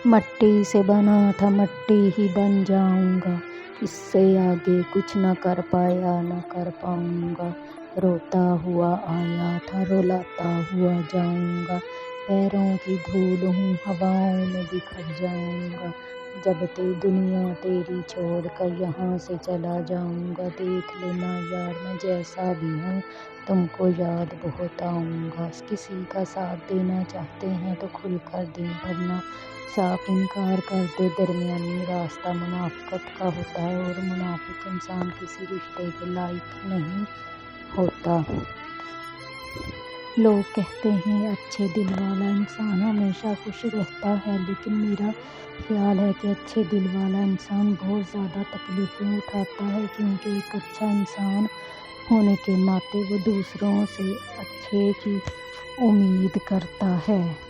मट्टी से बना था मट्टी ही बन जाऊंगा, इससे आगे कुछ न कर पाया न कर पाऊंगा। रोता हुआ आया था रुलाता हुआ जाऊंगा, पैरों की धूल हूँ हवाओं में बिखर जाऊंगा। जब ते दुनिया तेरी छोड़कर यहाँ से चला जाऊंगा, देख लेना यार मैं जैसा भी हूँ तुमको याद बहुत आऊंगा। किसी का साथ देना चाहते हैं तो खुल कर दें, वरना साफ इनकार कर दे। दरमियानी रास्ता मुनाफ़िक़त का होता है और मुनाफिक इंसान किसी रिश्ते के लायक नहीं होता। लोग कहते हैं अच्छे दिल वाला इंसान हमेशा खुश रहता है, लेकिन मेरा ख्याल है कि अच्छे दिल वाला इंसान बहुत ज़्यादा तकलीफ़ें उठाता है, क्योंकि एक अच्छा इंसान होने के नाते वो दूसरों से अच्छे की उम्मीद करता है।